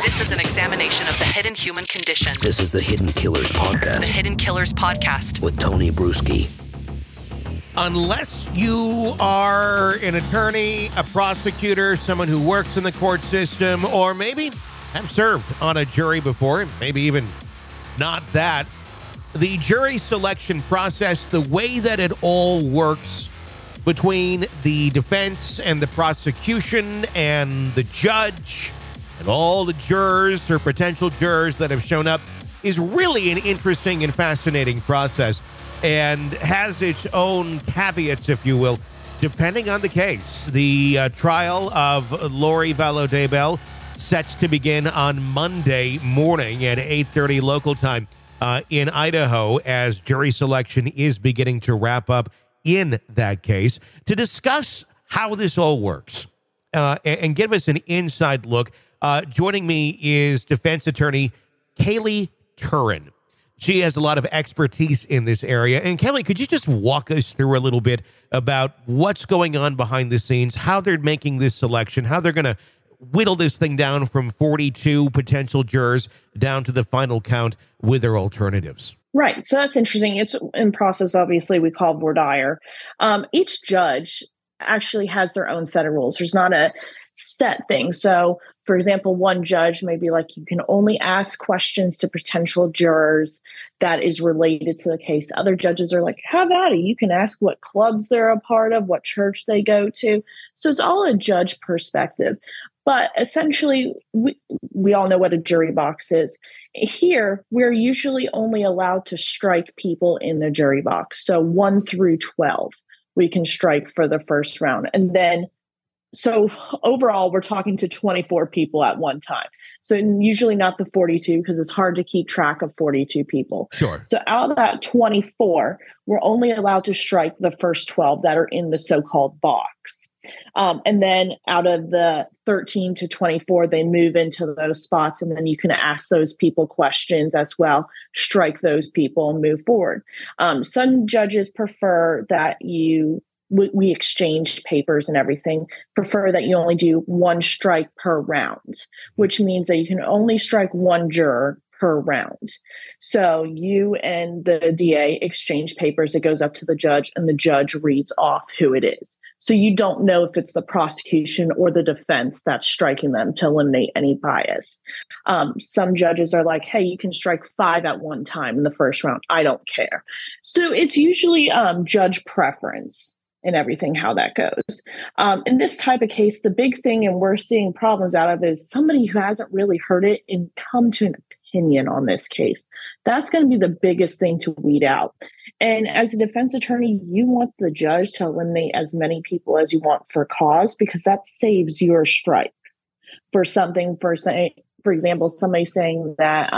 This is an examination of the hidden human condition. This is the Hidden Killers Podcast. The Hidden Killers Podcast. With Tony Bruschi. Unless you are an attorney, a prosecutor, someone who works in the court system, or maybe have served on a jury before, maybe even not that, the jury selection process, the way that it all works between the defense and the prosecution and the judge and all the jurors or potential jurors that have shown up is really an interesting and fascinating process and has its own caveats, if you will, depending on the case. The trial of Lori Vallow Daybell set to begin on Monday morning at 8:30 local time in Idaho as jury selection is beginning to wrap up in that case. To discuss how this all works and give us an inside look, joining me is defense attorney Cayley Turrin. She has a lot of expertise in this area. And Cayley, could you just walk us through a little bit about what's going on behind the scenes, how they're making this selection, how they're going to whittle this thing down from 42 potential jurors down to the final count with their alternatives? Right. So that's interesting. It's in process, obviously, we call Murdaugh. Each judge actually has their own set of rules. There's not a set thing. So, for example, one judge may be like, you can only ask questions to potential jurors that is related to the case. Other judges are like, have at it. You can ask what clubs they're a part of, what church they go to. So it's all a judge perspective. But essentially, we all know what a jury box is. Here, we're usually only allowed to strike people in the jury box. So 1 through 12, we can strike for the first round. And then, so overall, we're talking to 24 people at one time. So usually not the 42, because it's hard to keep track of 42 people. Sure. So out of that 24, we're only allowed to strike the first 12 that are in the so-called box. And then out of the 13 to 24, they move into those spots. And then you can ask those people questions as well, strike those people and move forward. Some judges prefer that we exchange papers and everything, prefer that you only do one strike per round, which means that you can only strike one juror per round. So you and the DA exchange papers. It goes up to the judge and the judge reads off who it is. So you don't know if it's the prosecution or the defense that's striking them to eliminate any bias. Some judges are like, hey, you can strike 5 at one time in the first round. I don't care. So it's usually judge preference and everything, how that goes. In this type of case, the big thing, and we're seeing problems out of, is somebody who hasn't really heard it and come to an opinion on this case. That's going to be the biggest thing to weed out. And as a defense attorney, you want the judge to eliminate as many people as you want for cause, because that saves your strikes for something. For example, somebody saying that,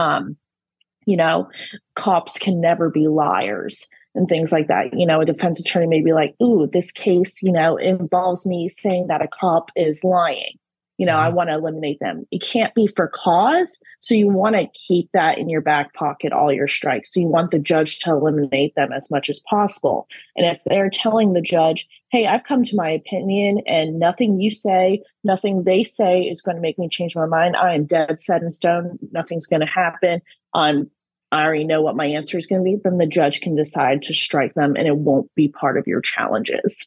cops can never be liars and things like that. A defense attorney may be like, ooh, this case, involves me saying that a cop is lying. I want to eliminate them. It can't be for cause. So you want to keep that in your back pocket, all your strikes. So you want the judge to eliminate them as much as possible. And if they're telling the judge, hey, I've come to my opinion and nothing you say, nothing they say is going to make me change my mind. I am dead set in stone. Nothing's going to happen. I already know what my answer is going to be. Then the judge can decide to strike them and it won't be part of your challenges.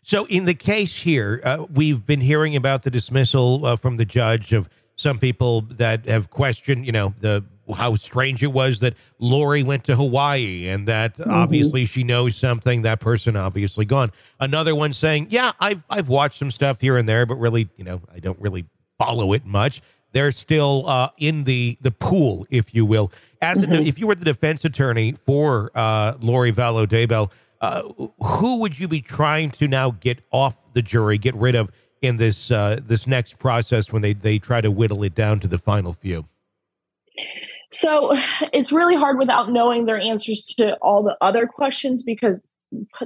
So in the case here, we've been hearing about the dismissal from the judge of some people that have questioned, how strange it was that Lori went to Hawaii and that obviously she knows something. That person obviously gone. Another one saying, yeah, I've watched some stuff here and there, but really, I don't really follow it much. They're still in the pool, if you will. If you were the defense attorney for Lori Vallow Daybell, who would you be trying to now get off the jury, get rid of in this this next process when they try to whittle it down to the final few? So it's really hard without knowing their answers to all the other questions, because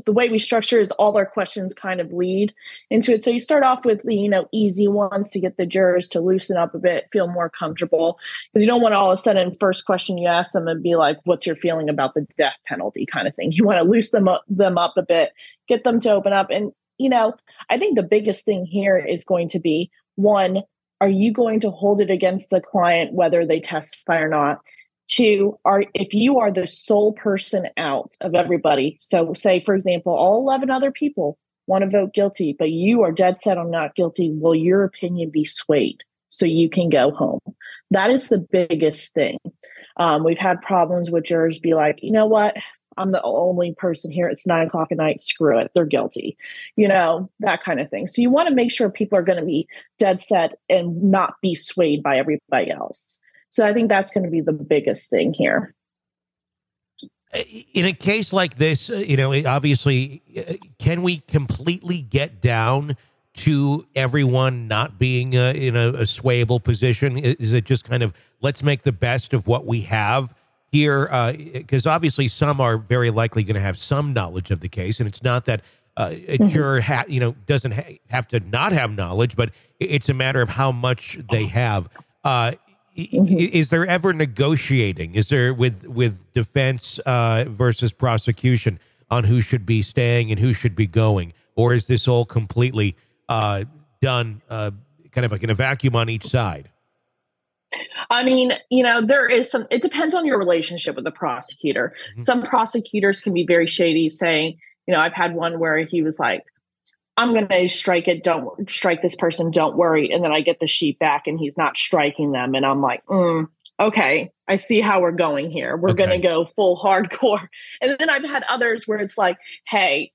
the way we structure is all our questions kind of lead into it. So you start off with the, easy ones to get the jurors to loosen up a bit, feel more comfortable, because you don't want to all of a sudden first question you ask them and be like, what's your feeling about the death penalty kind of thing. You want to loosen them up a bit, get them to open up. And, I think the biggest thing here is going to be, one, are you going to hold it against the client whether they testify or not? Two, if you are the sole person out of everybody, so say, for example, all 11 other people want to vote guilty, but you are dead set on not guilty, will your opinion be swayed so you can go home? That is the biggest thing. We've had problems with jurors be like, you know what? I'm the only person here. It's 9:00 at night. Screw it. They're guilty. That kind of thing. So you want to make sure people are going to be dead set and not be swayed by everybody else. So I think that's going to be the biggest thing here. In a case like this, obviously, can we completely get down to everyone not being in a swayable position? Is it just kind of, let's make the best of what we have here? Because obviously some are very likely going to have some knowledge of the case, and it's not that a juror doesn't have to not have knowledge, but it's a matter of how much they have. Is there ever negotiating? Is there with defense versus prosecution on who should be staying and who should be going? Or is this all completely done kind of like in a vacuum on each side? I mean, there is it depends on your relationship with the prosecutor. Mm-hmm. Some prosecutors can be very shady, saying, I've had one where he was like, I'm going to strike it. Don't strike this person. Don't worry. And then I get the sheet back and he's not striking them. And I'm like, okay, I see how we're going here. We're going to go full hardcore. And then I've had others where it's like, hey,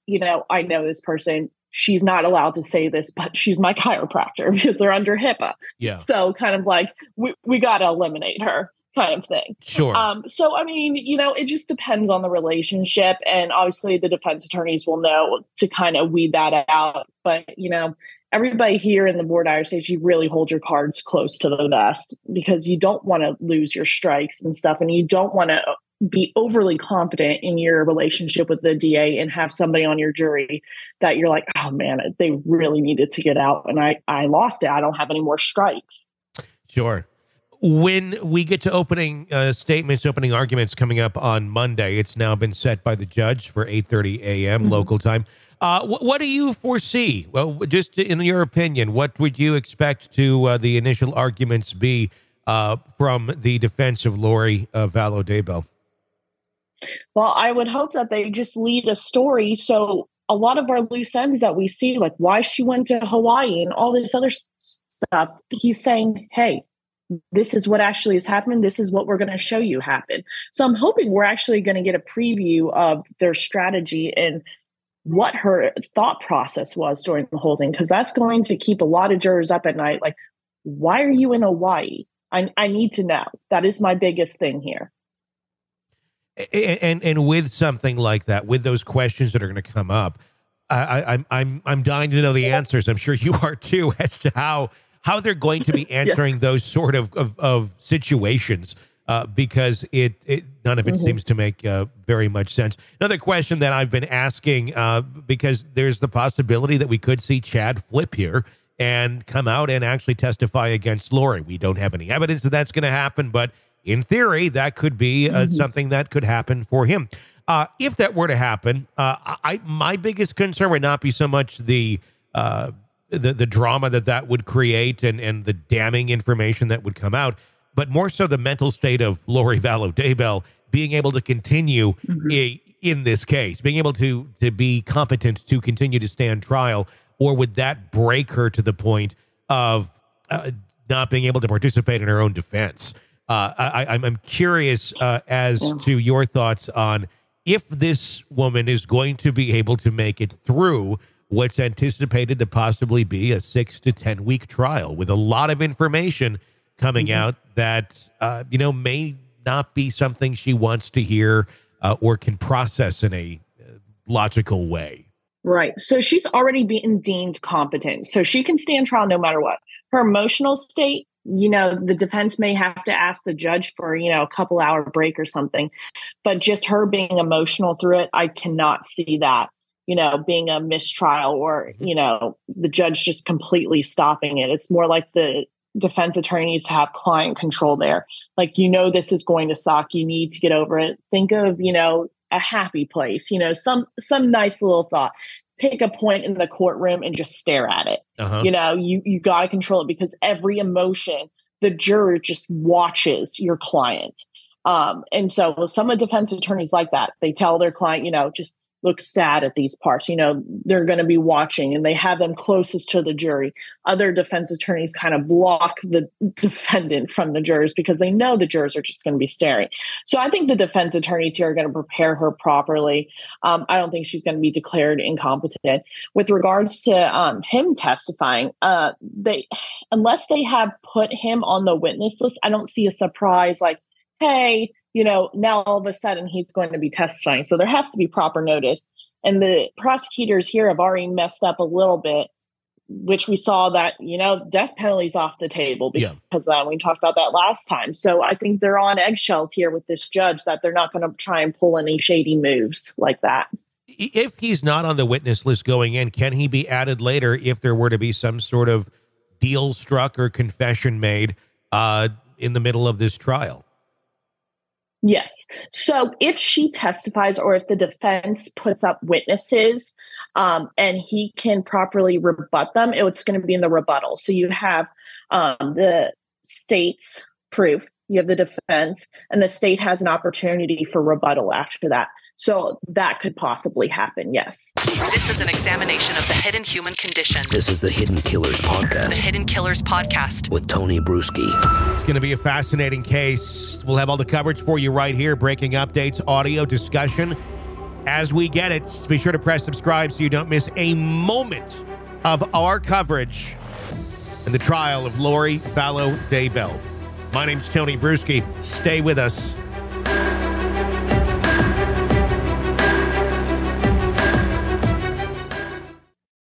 I know this person. She's not allowed to say this, but she's my chiropractor because they're under HIPAA. Yeah. So kind of like, we got to eliminate her kind of thing. Sure. So, I mean, it just depends on the relationship. And obviously the defense attorneys will know to kind of weed that out. But, everybody here in the board says you really hold your cards close to the vest because you don't want to lose your strikes and stuff. And you don't want to be overly confident in your relationship with the DA and have somebody on your jury that you're like, oh man, they really needed to get out. And I lost it. I don't have any more strikes. Sure. When we get to opening statements, opening arguments coming up on Monday, it's now been set by the judge for 8:30 a.m. local time. What do you foresee? Well, just in your opinion, what would you expect to the initial arguments be from the defense of Lori Vallow Daybell? Well, I would hope that they just lead a story. So a lot of our loose ends that we see, like why she went to Hawaii and all this other stuff, he's saying, hey, this is what actually has happened. This is what we're going to show you happen. So I'm hoping we're actually going to get a preview of their strategy and what her thought process was during the whole thing, because that's going to keep a lot of jurors up at night. Like, why are you in Hawaii? I need to know. That is my biggest thing here. And with something like that, with those questions that are going to come up, I'm dying to know the answers. I'm sure you are too, as to how they're going to be answering yes. those sort of situations, because none of it seems to make very much sense. Another question that I've been asking, because there's the possibility that we could see Chad flip here and come out and actually testify against Lori. We don't have any evidence that that's going to happen, but in theory, that could be something that could happen for him. If that were to happen, my biggest concern would not be so much the drama that would create and the damning information that would come out, but more so the mental state of Lori Vallow Daybell being able to continue in this case, being able to be competent to continue to stand trial, or would that break her to the point of not being able to participate in her own defense? I'm curious as to your thoughts on if this woman is going to be able to make it through what's anticipated to possibly be a 6 to 10 week trial with a lot of information coming out that, may not be something she wants to hear or can process in a logical way. Right. So she's already been deemed competent. So she can stand trial no matter what. Her emotional state, the defense may have to ask the judge for, a couple hour break or something. But just her being emotional through it, I cannot see that, being a mistrial or, the judge just completely stopping it. It's more like the defense attorneys have client control there. Like, this is going to suck. You need to get over it. Think of, a happy place, some nice little thought. pick a point in the courtroom and just stare at it. You know, you got to control it, because every emotion, the juror just watches your client. And so some of the defense attorneys like that, they tell their client, you know, just look sad at these parts. You know, they're going to be watching, and they have them closest to the jury. Other defense attorneys kind of block the defendant from the jurors because they know the jurors are just going to be staring. So I think the defense attorneys here are going to prepare her properly. I don't think she's going to be declared incompetent. With regards to him testifying, unless they have put him on the witness list, I don't see a surprise like, hey, you know, now all of a sudden he's going to be testifying. So there has to be proper notice. And the prosecutors here have already messed up a little bit, which we saw that, you know, death penalty's off the table because we talked about that last time. So I think they're on eggshells here with this judge, that they're not going to try and pull any shady moves like that. If he's not on the witness list going in, can he be added later if there were to be some sort of deal struck or confession made in the middle of this trial? Yes. So if she testifies, or if the defense puts up witnesses and he can properly rebut them, it's going to be in the rebuttal. So you have the state's proof, you have the defense, and the state has an opportunity for rebuttal after that. So that could possibly happen, yes. This is an examination of the hidden human condition. This is the Hidden Killers Podcast. The Hidden Killers Podcast. With Tony Bruschi. It's going to be a fascinating case. We'll have all the coverage for you right here. Breaking updates, audio, discussion. As we get it, be sure to press subscribe so you don't miss a moment of our coverage in the trial of Lori Vallow Daybell. My name's Tony Bruschi. Stay with us.